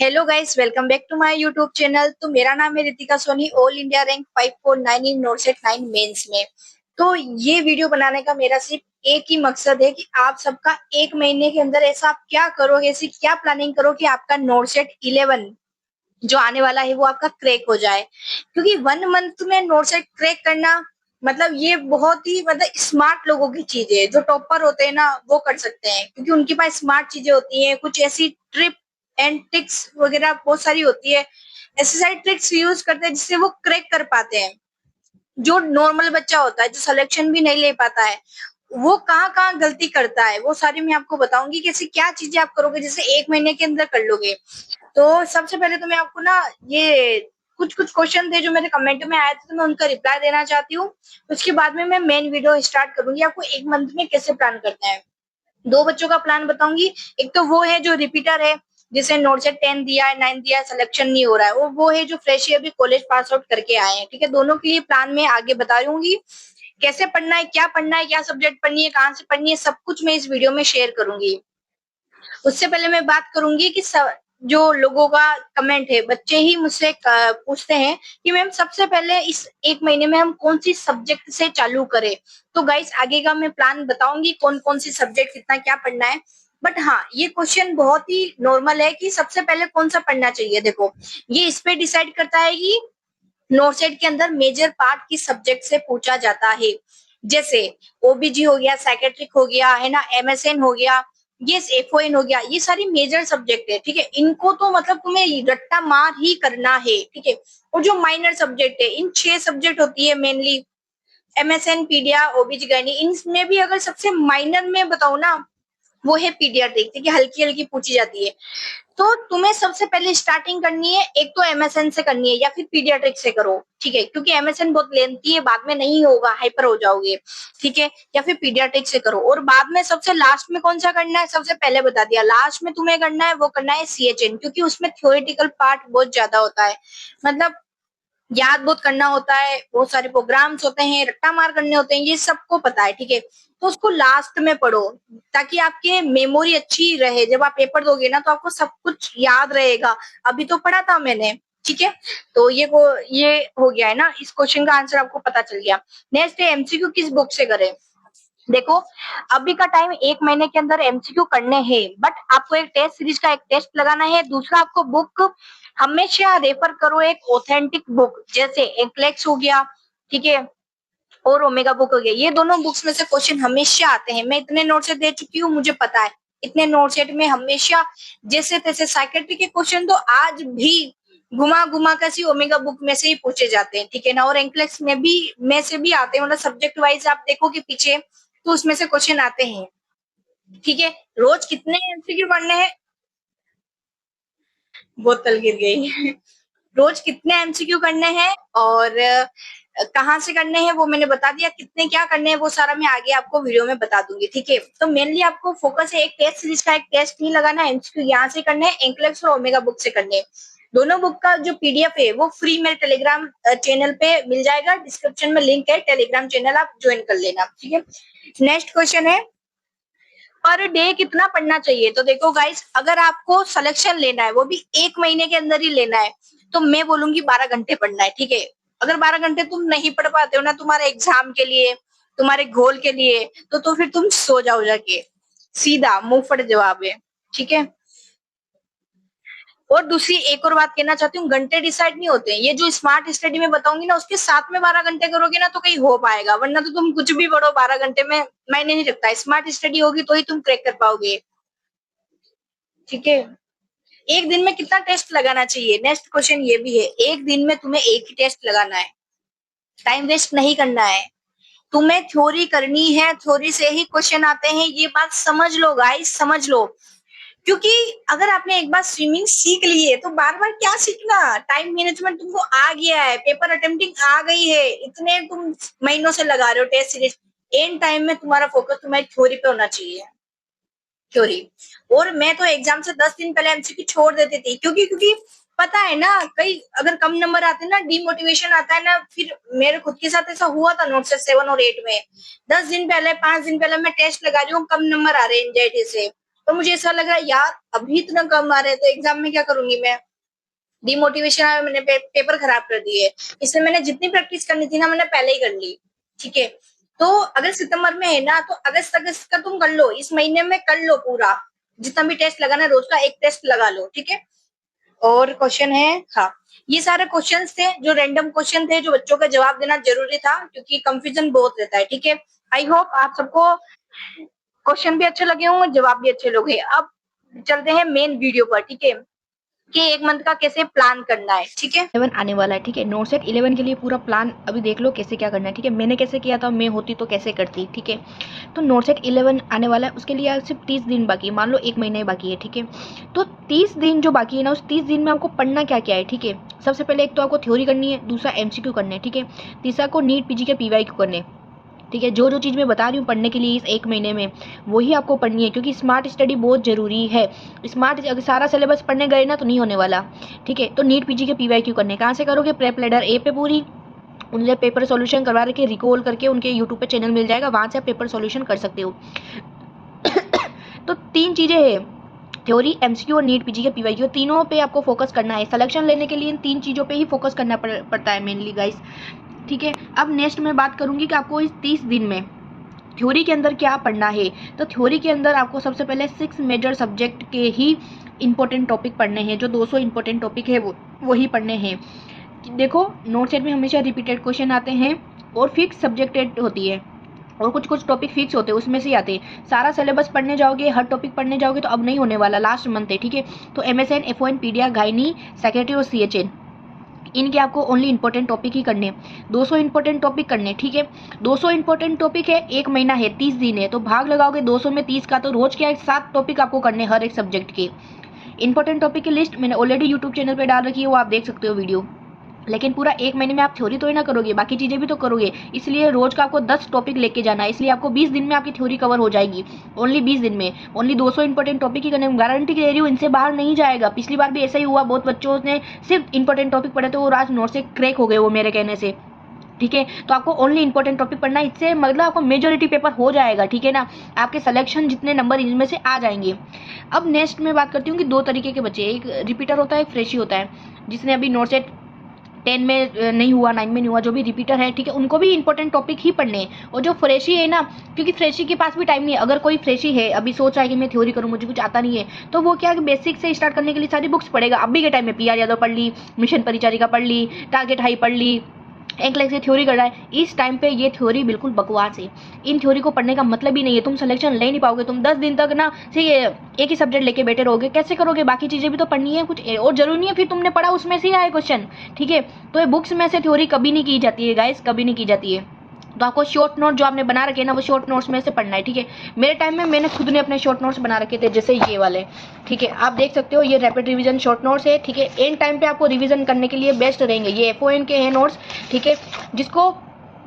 Hello guys, welcome back to my YouTube channel. तो मेरा नाम है Ritika Soni, all India rank 549 in नोटसेट 9 मेंस में। तो ये वीडियो बनाने का मेरा सिर्फ एक ही मकसद है कि आप सबका एक महीने के अंदर ऐसा आप क्या करोगे, ऐसी क्या प्लानिंग करो कि आपका नोटसेट 11 जो आने वाला है वो आपका क्रैक हो जाए। क्योंकि 1 मंथ में नोटसेट क्रैक करना मतलब ये बहुत ही मतलब स्मार्ट लोगों की चीज है। जो टॉपर होते हैं ना वो कर सकते हैं, क्योंकि उनके पास स्मार्ट चीजें होती हैं। कुछ ऐसी ट्रिप एंड ट्रिक्स वगैरह बहुत सारी होती है, ऐसी सारी ट्रिक्स यूज करते हैं जिससे वो क्रैक कर पाते हैं। जो नॉर्मल बच्चा होता है, जो सिलेक्शन भी नहीं ले पाता है, वो कहाँ कहाँ गलती करता है, वो सारी मैं आपको बताऊंगी कि ऐसी क्या चीजें आप करोगे जैसे एक महीने के अंदर कर लोगे। तो सबसे पहले तो मैं आपको ना ये कुछ कुछ क्वेश्चन थे जो मेरे कमेंट में आए थे, तो मैं उनका रिप्लाई देना चाहती हूँ। उसके बाद में मैं मेन वीडियो स्टार्ट करूंगी, आपको एक मंथ में कैसे प्लान करना है। दो बच्चों का प्लान बताऊंगी। एक तो वो है जो रिपीटर है, जिसे नोट से 10 दिया है, 9 दिया है, सिलेक्शन नहीं हो रहा है। वो है जो फ्रेश है, अभी कॉलेज पास आउट करके आए हैं। ठीक है, दोनों के लिए प्लान में आगे बताऊंगी। कैसे पढ़ना है, क्या सब्जेक्ट पढ़नी है, कहाँ से पढ़नी है, सब कुछ मैं इस वीडियो में शेयर करूंगी। उससे पहले मैं बात करूंगी कि जो लोगों का कमेंट है, बच्चे ही मुझसे पूछते हैं कि मैम सबसे पहले इस एक महीने में हम कौन सी सब्जेक्ट से चालू करें। तो गाइस आगे का मैं प्लान बताऊंगी कौन कौन सी सब्जेक्ट कितना क्या पढ़ना है। बट हाँ, ये क्वेश्चन बहुत ही नॉर्मल है कि सबसे पहले कौन सा पढ़ना चाहिए। देखो, ये इस पे डिसाइड करता है कि नोटसेट के अंदर मेजर पार्ट किस सब्जेक्ट से पूछा जाता है। जैसे ओबीजी हो गया, साइकेट्रिक हो गया, है ना, एमएसएन हो गया, ये एफओएन हो गया, ये सारी मेजर सब्जेक्ट है। ठीक है, इनको तो मतलब तुम्हें रट्टा मार ही करना है। ठीक है, और जो माइनर सब्जेक्ट है, इन 6 सब्जेक्ट होती है मेनली, एमएसएन, पीडिया, ओबीजी गायनी। इनमें भी अगर सबसे माइनर में बताओ ना, वो है पीडियाट्रिक। ठीक है, हल्की हल्की पूछी जाती है। तो तुम्हें सबसे पहले स्टार्टिंग करनी है, एक तो एमएसएन से करनी है या फिर पीडियाट्रिक से करो। ठीक है, क्योंकि एमएसएन बहुत लेंथी है, बाद में नहीं होगा, हाइपर हो जाओगे। ठीक है, या फिर पीडियाट्रिक से करो। और बाद में सबसे लास्ट में कौन सा करना है, सबसे पहले बता दिया, लास्ट में तुम्हें करना है वो करना है सीएचएन, क्योंकि उसमें थ्योरेटिकल पार्ट बहुत ज्यादा होता है। मतलब याद बहुत करना होता है, बहुत सारे प्रोग्राम्स होते हैं, रट्टा मार करने होते हैं, ये सबको पता है। ठीक है, तो उसको लास्ट में पढ़ो ताकि आपकी मेमोरी अच्छी रहे। जब आप पेपर दोगे ना तो आपको सब कुछ याद रहेगा। अभी तो पढ़ा था मैंने। ठीक है, तो ये हो गया है ना, इस क्वेश्चन का आंसर आपको पता चल गया। नेक्स्ट है एमसीक्यू किस बुक से करें। देखो, अभी का टाइम एक महीने के अंदर एमसीक्यू करने हैं, बट आपको एक टेस्ट सीरीज का एक टेस्ट लगाना है। दूसरा, आपको बुक हमेशा रेफर करो एक ऑथेंटिक बुक, जैसे एंक्लेक्स हो गया, ठीक है, और ओमेगा बुक हो गया। ये दोनों बुक्स में से क्वेश्चन हमेशा आते हैं। मैं इतने नोट सेट दे चुकी हूँ, मुझे पता है। इतने नोट सेट में हमेशा जैसे तैसे साइकेट्री के क्वेश्चन तो आज भी घुमा घुमा कर सी ओमेगा बुक में से ही पूछे जाते हैं। ठीक है ना, और एंक्लेक्स में से भी आते हैं। मतलब सब्जेक्ट वाइज आप देखो कि पीछे तो उसमें से क्वेश्चन आते हैं। ठीक है, रोज कितने एमसीक्यू पढ़ने हैं, बोतल गिर गई। रोज कितने एमसीक्यू करने हैं और कहाँ से करने हैं वो मैंने बता दिया। कितने क्या करने हैं वो सारा मैं आगे आपको वीडियो में बता दूंगी। ठीक है, तो मेनली आपको फोकस है एक टेस्ट सीरीज का एक टेस्ट नहीं लगाना है। एमसीक्यू यहाँ से करने हैं, एंक्लेक्स और ओमेगा बुक से करने हैं। दोनों बुक का जो पीडीएफ है वो फ्री मेरे टेलीग्राम चैनल पे मिल जाएगा, डिस्क्रिप्शन में लिंक है, टेलीग्राम चैनल आप ज्वाइन कर लेना। ठीक है, नेक्स्ट क्वेश्चन है पर डे कितना पढ़ना चाहिए। तो देखो गाइस, अगर आपको सिलेक्शन लेना है, वो भी एक महीने के अंदर ही लेना है, तो मैं बोलूंगी 12 घंटे पढ़ना है। ठीक है, अगर 12 घंटे तुम नहीं पढ़ पाते हो ना तुम्हारे एग्जाम के लिए, तुम्हारे गोल के लिए, तो फिर तुम सो जाओ जाके, सीधा मुंह फट जवाब है। ठीक है, और दूसरी एक और बात कहना चाहती हूँ, घंटे डिसाइड नहीं होते हैं। ये जो स्मार्ट स्टडी में बताऊंगी ना, उसके साथ में 12 घंटे करोगे ना तो कहीं हो पाएगा, वरना तो तुम कुछ भी पढ़ो 12 घंटे में मायने नहीं रखता। स्मार्ट स्टडी होगी तो ही तुम क्रैक कर पाओगे। ठीक है, एक दिन में कितना टेस्ट लगाना चाहिए, नेक्स्ट क्वेश्चन ये भी है। एक दिन में तुम्हें एक ही टेस्ट लगाना है, टाइम वेस्ट नहीं करना है। तुम्हें थ्योरी करनी है, थ्योरी से ही क्वेश्चन आते हैं, ये बात समझ लो गाइस, समझ लो। क्योंकि अगर आपने एक बार स्विमिंग सीख ली है तो बार बार क्या सीखना। टाइम मैनेजमेंट तुमको आ गया है, पेपर अटेम्प्टिंग आ गई है, इतने तुम महीनों से लगा रहे हो टेस्ट सीरीज। एंड टाइम में तुम्हारा फोकस तुम्हारी थ्योरी पे होना चाहिए, थ्योरी। और मैं तो एग्जाम से 10 दिन पहले एमसीक्यू छोड़ देती थी, क्योंकि पता है ना, कई अगर कम नंबर आते हैं ना, डिमोटिवेशन आता है ना। फिर मेरे खुद के साथ ऐसा हुआ था नोट से 7 और 8 में। 10 दिन पहले, 5 दिन पहले मैं टेस्ट लगा रही हूँ, कम नंबर आ रहे हैं एंजाइटी से। तो मुझे ऐसा लग रहा है यार अभी इतना कम आ रहे हैं तो एग्जाम में क्या करूंगी मैं। डिमोटिवेशन आया, मैंने पेपर खराब कर दिए। इसलिए मैंने जितनी प्रैक्टिस करनी थी ना मैंने पहले ही कर ली। ठीक है, तो अगर सितंबर में है ना तो अगस्त अगस्त का तुम कर लो, इस महीने में कर लो पूरा। जितना भी टेस्ट लगाना है रोज का एक टेस्ट लगा लो। ठीक है, और क्वेश्चन है, हाँ, ये सारे क्वेश्चंस थे जो रैंडम क्वेश्चन थे जो बच्चों का जवाब देना जरूरी था क्योंकि कंफ्यूजन बहुत रहता है। ठीक है, आई होप आप सबको क्वेश्चन भी अच्छे लगे होंगे, जवाब भी अच्छे लगे। अब चलते हैं मेन वीडियो पर। ठीक है, कि एक मंथ का कैसे प्लान करना है। ठीक है, 11 आने वाला है। ठीक है, नोट सेट 11 के लिए पूरा प्लान अभी देख लो कैसे क्या करना है। ठीक है, मैंने कैसे किया था, मैं होती तो कैसे करती। ठीक है, तो नोट सेट 11 आने वाला है, उसके लिए आज सिर्फ 30 दिन बाकी है, मान लो 1 महीना ही बाकी है। ठीक है, तो 30 दिन जो बाकी है ना, उस 30 दिन में आपको पढ़ना क्या क्या है। ठीक है, सबसे पहले एक तो आपको थ्योरी करनी है, दूसरा MCQ करने हैं। ठीक है, तीसरा को नीट PG के PYQ करने हैं। ठीक है, जो जो चीज़ मैं बता रही हूँ पढ़ने के लिए इस 1 महीने में, वही आपको पढ़नी है क्योंकि स्मार्ट स्टडी बहुत ज़रूरी है। स्मार्ट अगर सारा सिलेबस पढ़ने गए ना तो नहीं होने वाला। ठीक है, तो नीट PG के PYQ करने कहाँ से करोगे, प्रेप लीडर ए पे पूरी उनसे पेपर सॉल्यूशन करवा रखे, रिकॉल करके उनके यूट्यूब पे चैनल मिल जाएगा, वहाँ से आप पेपर सॉल्यूशन कर सकते हो। तो 3 चीज़ें हैं, थ्योरी, MCQ और नीट PG के PYQ, तीनों पे आपको फोकस करना है। सिलेक्शन लेने के लिए इन 3 चीज़ों पे ही फोकस करना पड़ता है मेनली गाइस। ठीक है, अब नेक्स्ट मैं बात करूंगी कि आपको इस 30 दिन में थ्योरी के अंदर क्या पढ़ना है। तो थ्योरी के अंदर आपको सबसे पहले 6 मेजर सब्जेक्ट के ही इंपॉर्टेंट टॉपिक पढ़ने हैं, जो 200 इंपॉर्टेंट टॉपिक है वो वही पढ़ने हैं। देखो, नोट सेट में हमेशा रिपीटेड क्वेश्चन आते हैं और फिक्स सब्जेक्टेड होती है और कुछ कुछ टॉपिक फिक्स होते हैं, उसमें से आते हैं। सारा सिलेबस पढ़ने जाओगे, हर टॉपिक पढ़ने जाओगे तो अब नहीं होने वाला, लास्ट मंथ है। ठीक है, तो MSN, FON, पीडिया, गायनी, सेक्रेटरी और CHN, इनके आपको ओनली इंपॉर्टेंट टॉपिक ही करने हैं। 200 इंपॉर्टेंट टॉपिक करने। ठीक है, 200 इंपॉर्टेंट टॉपिक है, 1 महीना है, 30 दिन है, तो भाग लगाओगे 200 में 30 का, तो रोज क्या है 7 टॉपिक आपको करने हर एक सब्जेक्ट के। इंपॉर्टेंट टॉपिक की लिस्ट मैंने ऑलरेडी यूट्यूब चैनल पर डाल रखी है, वो आप देख सकते हो वीडियो। लेकिन पूरा 1 महीने में आप थ्योरी तो ही ना करोगे, बाकी चीज़ें भी तो करोगे, इसलिए रोज का आपको 10 टॉपिक लेके जाना है, इसलिए आपको 20 दिन में आपकी थ्योरी कवर हो जाएगी। ओनली 20 दिन में ओनली 200 इंपॉर्टेंट टॉपिक ही करने, गारंटी दे रही हूँ इनसे बाहर नहीं जाएगा। पिछली बार भी ऐसा ही हुआ, बहुत बच्चों ने सिर्फ इंपॉर्टेंट टॉपिक पढ़े थे, वो आज नोट से क्रैक हो गए वो मेरे कहने से। ठीक है, तो आपको ओनली इंपॉर्टेंट टॉपिक पढ़ना है, इससे मतलब आपको मेजोरिटी पेपर हो जाएगा। ठीक है ना, आपके सिलेक्शन जितने नंबर इनमें से आ जाएंगे। अब नेक्स्ट मैं बात करती हूँ कि 2 तरीके के बच्चे, एक रिपीटर होता है, एक फ्रेशी होता है। जिसने अभी नोट सेट 10 में नहीं हुआ, 9 में नहीं हुआ, जो भी रिपीटर है, ठीक है, उनको भी इंपॉर्टेंट टॉपिक ही पढ़ने हैं। और जो फ्रेशी है ना, क्योंकि फ्रेशी के पास भी टाइम नहीं है, अगर कोई फ्रेशी है अभी सोच रहा है कि मैं थ्योरी करूँ, मुझे कुछ आता नहीं है, तो वो क्या बेसिक से स्टार्ट करने के लिए सारी बुक्स पढ़ेगा। अभी के टाइम में PR यादव पढ़ ली, मिशन परिचारिका पढ़ ली, टारगेट हाई पढ़ ली, एक लाख से थ्योरी कर रहा है। इस टाइम पे ये थ्योरी बिल्कुल बकवास है, इन थ्योरी को पढ़ने का मतलब ही नहीं है, तुम सिलेक्शन ले नहीं पाओगे। तुम 10 दिन तक ना से एक ही सब्जेक्ट लेके बैठे रहोगे, कैसे करोगे, बाकी चीज़ें भी तो पढ़नी है कुछ, और जरूरी नहीं है फिर तुमने पढ़ा उसमें से ही आए क्वेश्चन। ठीक है, तो ये बुक्स में से थ्योरी कभी नहीं की जाती है गाइस, कभी नहीं की जाती है। तो आपको शॉर्ट नोट जो आपने बना रखे हैं ना, वो शॉर्ट नोट्स में से पढ़ना है। ठीक है, मेरे टाइम में मैंने खुद ने अपने शॉर्ट नोट्स बना रखे थे, जैसे ये वाले। ठीक है, आप देख सकते हो, ये रैपिड रिवीजन शॉर्ट नोट्स है। ठीक है, एंड टाइम पे आपको रिवीजन करने के लिए बेस्ट रहेंगे, ये FON के हैं नोट्स। ठीक है, जिसको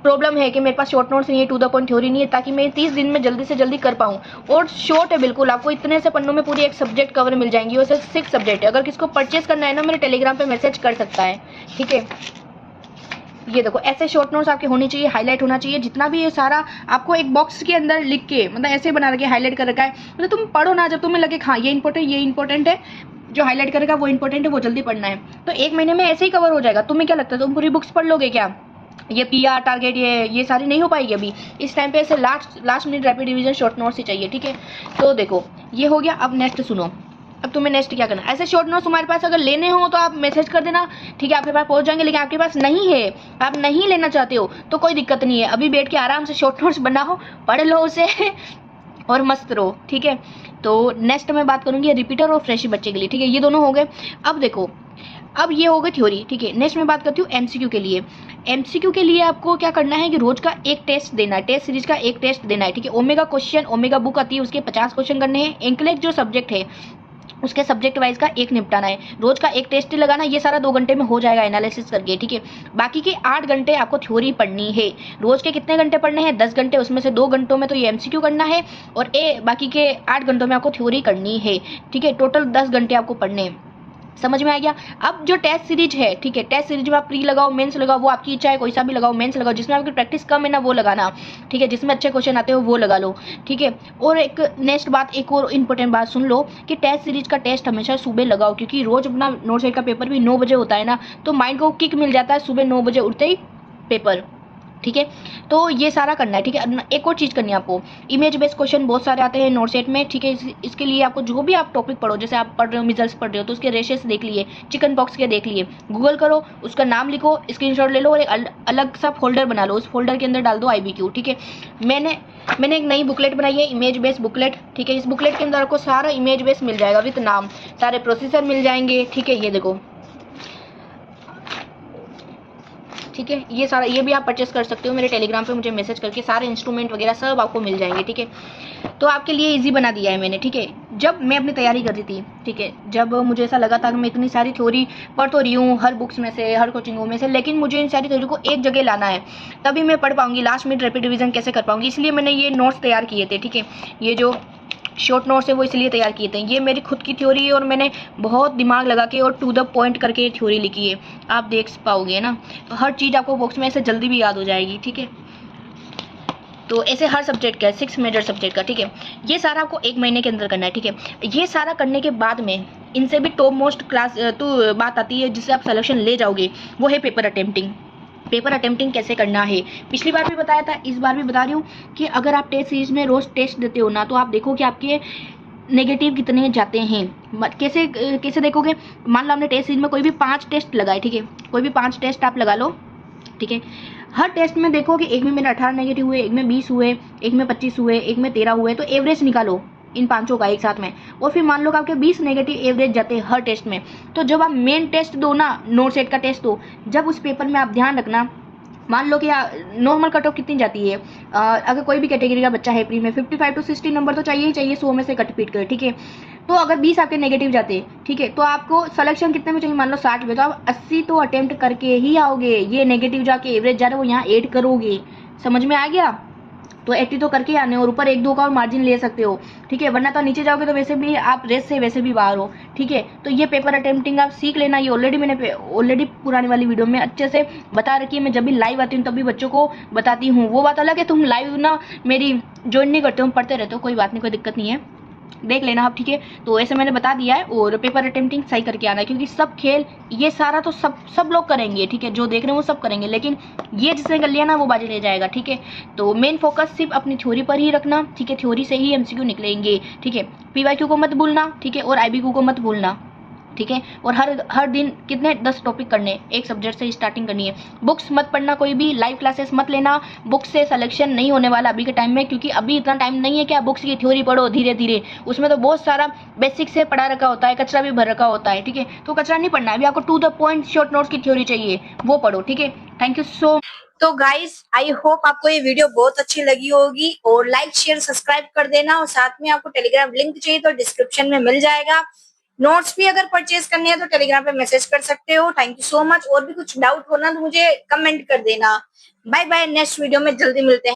प्रॉब्लम है कि मेरे पास शॉर्ट नोट्स नहीं है, टू द पॉइंट थ्योरी नहीं है, ताकि मैं 30 दिन में जल्दी से जल्दी कर पाऊँ। और शॉर्ट है बिल्कुल, आपको इतने से पन्नों में पूरी एक सब्जेक्ट कवर मिल जाएंगी, वैसे 6 सब्जेक्ट है। अगर किसको परचेज करना है ना, मेरे टेलीग्राम पे मैसेज कर सकता है। ठीक है, ये देखो, ऐसे शॉर्ट नोट्स आपके होने चाहिए, हाईलाइट होना चाहिए, जितना भी ये सारा आपको एक बॉक्स के अंदर लिख के, मतलब ऐसे बना रखे, हाईलाइट कर रखा है, मतलब तुम पढ़ो ना, जब तुम्हें लगे हाँ ये इंपॉर्टेंट है, जो हाईलाइट करेगा वो इंपॉर्टेंट है, वो जल्दी पढ़ना है, तो 1 महीने में ऐसे ही कवर हो जाएगा। तुम्हें क्या लगता है तुम पूरी बुक्स पढ़ लोगे क्या? ये PR टारगेट ये सारी नहीं हो पाएगी अभी इस टाइम पे, ऐसे last minute rapid revision short notes ही चाहिए। ठीक है, तो देखो ये हो गया। अब नेक्स्ट सुनो, अब तुम्हें नेक्स्ट क्या करना है। ऐसे शॉर्ट नोट्स तुम्हारे पास अगर लेने हो तो आप मैसेज कर देना, ठीक है, आपके पास पहुंच जाएंगे। लेकिन आपके पास नहीं है, आप नहीं लेना चाहते हो, तो कोई दिक्कत नहीं है, अभी बैठ के आराम से शॉर्ट नोट्स बनाओ, पढ़ लो उसे और मस्त रहो। ठीक है, तो नेक्स्ट मैं बात करूंगी रिपीटर और फ्रेशी बच्चे के लिए। ठीक है, ये दोनों हो गए। अब देखो, अब ये हो गई थ्योरी। ठीक है, नेक्स्ट मैं बात करती हूँ MCQ के लिए। MCQ के लिए आपको क्या करना है कि रोज का एक टेस्ट देना है, टेस्ट सीरीज का एक टेस्ट देना है। ठीक है, ओमेगा क्वेश्चन, ओमेगा बुक आती है, उसके 50 क्वेश्चन करने हैं। इंक्लेक्ट जो सब्जेक्ट है उसके सब्जेक्ट वाइज का एक निपटाना है, रोज का एक टेस्ट लगाना, ये सारा 2 घंटे में हो जाएगा एनालिसिस करके। ठीक है, बाकी के 8 घंटे आपको थ्योरी पढ़नी है। रोज के कितने घंटे पढ़ने हैं? 10 घंटे, उसमें से 2 घंटों में तो ये MCQ करना है और बाकी के 8 घंटों में आपको थ्योरी करनी है। ठीक है, टोटल 10 घंटे आपको पढ़ने हैं। समझ में आ गया। अब जो टेस्ट सीरीज है, ठीक है, टेस्ट सीरीज में आप प्री लगाओ, मेंस लगाओ, वो आपकी इच्छा है, कोई सा भी लगाओ, मेंस लगाओ, जिसमें आपकी प्रैक्टिस कम है ना वो लगाना, ठीक है, जिसमें अच्छे क्वेश्चन आते हो वो लगा लो, ठीक है। और एक नेक्स्ट बात, एक और इंपॉर्टेंट बात सुन लो कि टेस्ट सीरीज का टेस्ट हमेशा सुबह लगाओ, क्योंकि रोज अपना नोट सेट का पेपर भी 9 बजे होता है ना, तो माइंड को किक मिल जाता है सुबह 9 बजे उठते ही पेपर, ठीक है। तो ये सारा करना है, ठीक है। एक और चीज़ करनी है आपको, इमेज बेस्ड क्वेश्चन बहुत सारे आते हैं नोट सेट में, ठीक है। इसके लिए आपको जो भी आप टॉपिक पढ़ो, जैसे आप पढ़ रहे हो मिजल्स पढ़ रहे हो तो उसके रेशेस देख लिए, चिकन पॉक्स के देख लिए, गूगल करो, उसका नाम लिखो, स्क्रीनशॉट ले लो और एक अलग सा फोल्डर बना लो, उस फोल्डर के अंदर डाल दो IBQ, ठीक है। मैंने एक नई बुकलेट बनाई है, इमेज बेस्ड बुकलेट, ठीक है। इस बुकलेट के अंदर आपको सारा इमेज बेस्ड मिल जाएगा विद नाम, सारे प्रोसेसर मिल जाएंगे, ठीक है। ये देखो, ठीक है, ये सारा, ये भी आप परचेस कर सकते हो मेरे टेलीग्राम पे मुझे मैसेज करके, सारे इंस्ट्रूमेंट वगैरह सब आपको मिल जाएंगे, ठीक है। तो आपके लिए इजी बना दिया है मैंने, ठीक है। जब मैं अपनी तैयारी कर रही थी, ठीक है, जब मुझे ऐसा लगा था कि मैं इतनी सारी थ्योरी पढ़ तो रही हूँ हर बुक्स में से, हर कोचिंगों में से, लेकिन मुझे इन सारी थ्योरी को एक जगह लाना है, तभी मैं पढ़ पाऊंगी, लास्ट में रैपिड रिवीजन कैसे कर पाऊंगी, इसलिए मैंने ये नोट्स तैयार किए थे, ठीक है। ये जो शॉर्ट नोट्स है वो इसलिए तैयार किए थे, ये मेरी खुद की थ्योरी है और मैंने बहुत दिमाग लगा के और टू द पॉइंट करके ये थ्योरी लिखी है, आप देख पाओगे ना, तो हर चीज़ आपको बॉक्स में ऐसे जल्दी भी याद हो जाएगी, ठीक है। तो ऐसे हर सब्जेक्ट का, 6 मेजर सब्जेक्ट का, ठीक है। ये सारा आपको 1 महीने के अंदर करना है, ठीक है। ये सारा करने के बाद में इनसे भी टॉप मोस्ट क्लास तो बात आती है जिससे आप सिलेक्शन ले जाओगे, वो है पेपर अटेम्प्टिंग। पेपर अटेम्प्टिंग कैसे करना है, पिछली बार भी बताया था, इस बार भी बता रही हूँ कि अगर आप टेस्ट सीरीज में रोज टेस्ट देते हो ना, तो आप देखो कि आपके नेगेटिव कितने जाते हैं। कैसे कैसे देखोगे, मान लो आपने टेस्ट सीरीज में कोई भी 5 टेस्ट लगाए, ठीक है, कोई भी 5 टेस्ट आप लगा लो, ठीक है। हर टेस्ट में देखो कि एक में मेरे 18 नेगेटिव हुए, एक में 20 हुए, एक में 25 हुए, एक में 13 हुए, तो एवरेज निकालो इन पांचों का एक साथ में, और फिर मान लो कि आपके 20 नेगेटिव एवरेज जाते हैं हर टेस्ट में, तो जब आप मेन टेस्ट दो ना, नोट सेट का टेस्ट दो, जब उस पेपर में आप ध्यान रखना, मान लो कि नॉर्मल कट ऑफ कितनी जाती है, अगर कोई भी कैटेगरी का बच्चा है प्री में 55 to 60 नंबर तो चाहिए ही चाहिए, 100 में से कट पीट कर, ठीक है। तो अगर 20 आपके नेगेटिव जाते, ठीक है, तो आपको सिलेक्शन कितने में चाहिए, मान लो 60 में, तो आप 80 तो अटेम्प्ट करके ही आओगे, ये नेगेटिव जाके एवरेज जा रहे हो यहाँ ऐड करोगे, समझ में आ गया। तो 80 तो करके आने, और ऊपर 1-2 का और मार्जिन ले सकते हो, ठीक है, वरना तो नीचे जाओगे तो वैसे भी आप रेस से वैसे भी बाहर हो, ठीक है। तो ये पेपर अटेम्प्टिंग आप सीख लेना, ये ऑलरेडी पुरानी वाली वीडियो में अच्छे से बता रखी है, मैं जब भी लाइव आती हूँ तभी बच्चों को बताती हूँ। वो बात अलग है तुम लाइव ना मेरी ज्वाइन नहीं करते हो, पढ़ते रहते हो, कोई बात नहीं, कोई दिक्कत नहीं है, देख लेना आप, ठीक है। तो ऐसे मैंने बता दिया है, और पेपर अटेम्प्टिंग सही करके आना है, क्योंकि सब खेल ये सारा तो सब लोग करेंगे, ठीक है, जो देख रहे हैं वो सब करेंगे, लेकिन ये जिसने कर लिया ना वो बाजी ले जाएगा, ठीक है। तो मेन फोकस सिर्फ अपनी थ्योरी पर ही रखना, ठीक है, थ्योरी से ही MCQ निकलेंगे, ठीक है। PYQ को मत भूलना, ठीक है, और IBQ को मत भूलना, ठीक है। और हर दिन कितने 10 टॉपिक करने, एक सब्जेक्ट से स्टार्टिंग करनी है। बुक्स मत पढ़ना, कोई भी लाइव क्लासेस मत लेना, बुक्स से सिलेक्शन नहीं होने वाला अभी के टाइम में, क्योंकि अभी इतना टाइम नहीं है कि आप बुक्स की थ्योरी पढ़ो धीरे धीरे, उसमें तो बहुत सारा बेसिक से पढ़ा रखा होता है, कचरा भी भर रखा होता है, ठीक है। तो कचरा नहीं पढ़ना है, अभी आपको to the point short notes की थ्योरी चाहिए, वो पढ़ो, ठीक है। Thank you so. तो गाइस आई होप आपको ये वीडियो बहुत अच्छी लगी होगी, और लाइक शेयर सब्सक्राइब कर देना, और साथ में आपको टेलीग्राम लिंक चाहिए तो डिस्क्रिप्शन में मिल जाएगा। नोट्स भी अगर परचेज करने हैं तो टेलीग्राम पे मैसेज कर सकते हो। थैंक यू सो मच, और भी कुछ डाउट होना तो मुझे कमेंट कर देना। बाय बाय, नेक्स्ट वीडियो में जल्दी मिलते हैं।